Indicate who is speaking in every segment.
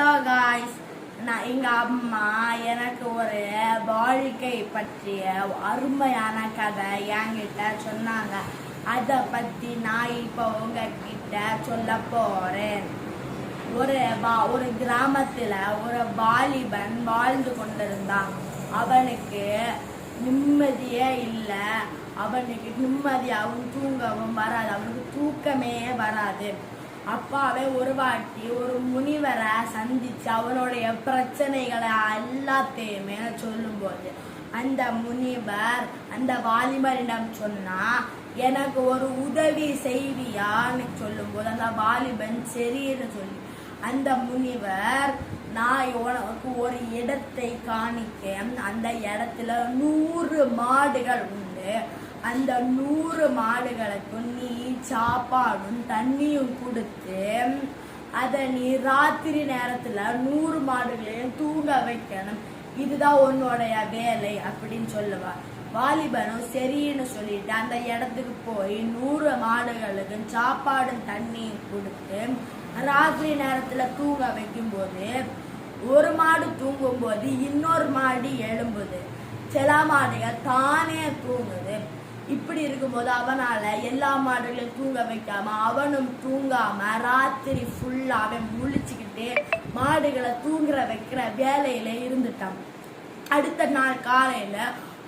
Speaker 1: Hello guys, நான் எங்கள் அம்மா எனக்கு ஒரு வாழ்க்கை பற்றிய அருமையான கதை என்கிட்ட சொன்னாங்க. அதை பற்றி நான் இப்போ உங்ககிட்ட சொல்ல போகிறேன். ஒரு கிராமத்தில் ஒரு வாலிபன் வாழ்ந்து கொண்டிருந்தான். அவனுக்கு நிம்மதியே இல்லை. அவனுக்கு நிம்மதியாகவும் தூங்கவும் வராது. அவனுக்கு தூக்கமே வராது. அப்பாவே ஒரு வாட்டி ஒரு முனிவரை சந்திச்சு அவனுடைய பிரச்சனைகளை எல்லாத்தையுமே சொல்லும்போது அந்த முனிவர் அந்த வாலிபரிடம் சொன்னா, எனக்கு ஒரு உதவி செய்வியான்னு சொல்லும்போது அந்த வாலிபன் சரின்னு சொல்லி அந்த முனிவர், நான் உனக்கு ஒரு இடத்தை காணிக்கேன். அந்த இடத்துல 100 மாடுகள் உண்டு. அந்த 100 மாடுகளுக்கு நீ சாப்பாடும் தண்ணியும் கொடுத்து அதை நீ ராத்திரி நேரத்துல 100 மாடுகளையும் தூங்க வைக்கணும். இதுதான் உன்னுடைய வேலை அப்படின்னு சொல்லுவார். வாலிபனும் சரின்னு சொல்லிட்டு அந்த இடத்துக்கு போய் 100 மாடுகளுக்கு சாப்பாடும் தண்ணியும் கொடுத்து ராத்திரி நேரத்துல தூங்க வைக்கும் போது ஒரு மாடு தூங்கும் போது இன்னொரு மாடு எழும்புது. சில மாடுகள் தானே தூங்குது. இப்படி இருக்கும்போது அவனால எல்லா மாடுகளையும் தூங்க வைக்காம அவனும் தூங்காம ராத்திரி ஃபுல்லாவே முழிச்சுக்கிட்டு மாடுகளை தூங்குற வைக்கிற வேலையில இருந்துட்டான். அடுத்த நாள் காலையில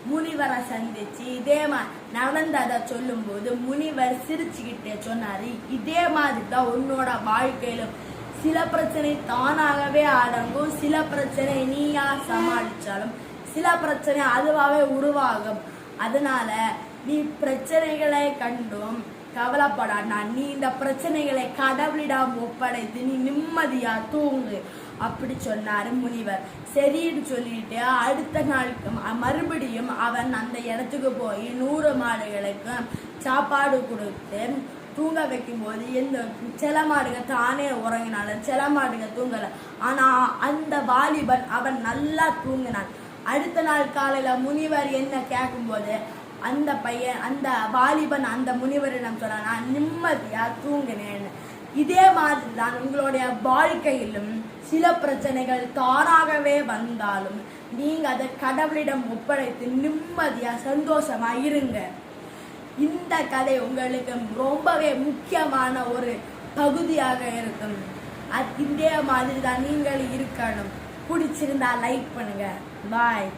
Speaker 1: முனிவரை சந்திச்சு இதே மாதிரி நடந்ததை சொல்லும் போது முனிவர் சிரிச்சுக்கிட்டே சொன்னாரு, இதே மாதிரி தான் உன்னோட வாழ்க்கையிலும் சில பிரச்சனை தானாகவே அடங்கும். சில பிரச்சனை நீயா சமாளிச்சாலும் சில பிரச்சனை அதுவாகவே உருவாகும். அதனால நீ பிரச்சனைகளை கண்டும் கவலைப்படாடா. நீ இந்த பிரச்சனைகளை கடவுளிடம் ஒப்படைத்து நீ நிம்மதியா தூங்கு அப்படி சொன்னாரு முனிவர். சரின்னு சொல்லிட்டு அடுத்த நாளுக்கு மறுபடியும் அவன் அந்த இடத்துக்கு போய் 100 மாடுகளுக்கு சாப்பாடு கொடுத்து தூங்க வைக்கும் போது சில மாடுகள் தானே உறங்கினாலும் சில மாடுகள் தூங்கல. ஆனா அந்த வாலிபன் அவன் நல்லா தூங்கினான். அடுத்த நாள் காலையில முனிவர் என்ன கேட்கும் போது அந்த பையன் அந்த வாலிபன் அந்த முனிவரிடம் சொன்னான், நான் நிம்மதியா தூங்கினேன். இதே மாதிரி தான் உங்களுடைய வாழ்க்கையிலும் சில பிரச்சனைகள் தானாகவே வந்தாலும் நீங்க அதை கடவுளிடம் ஒப்படைத்து நிம்மதியா சந்தோஷமா இருங்க. இந்த கதை உங்களுக்கு ரொம்பவே முக்கியமான ஒரு பகுதியாக இருக்கும். இதே மாதிரி தான் நீங்கள் இருக்கணும். பிடிச்சிருந்தா லைக் பண்ணுங்க. பாய்.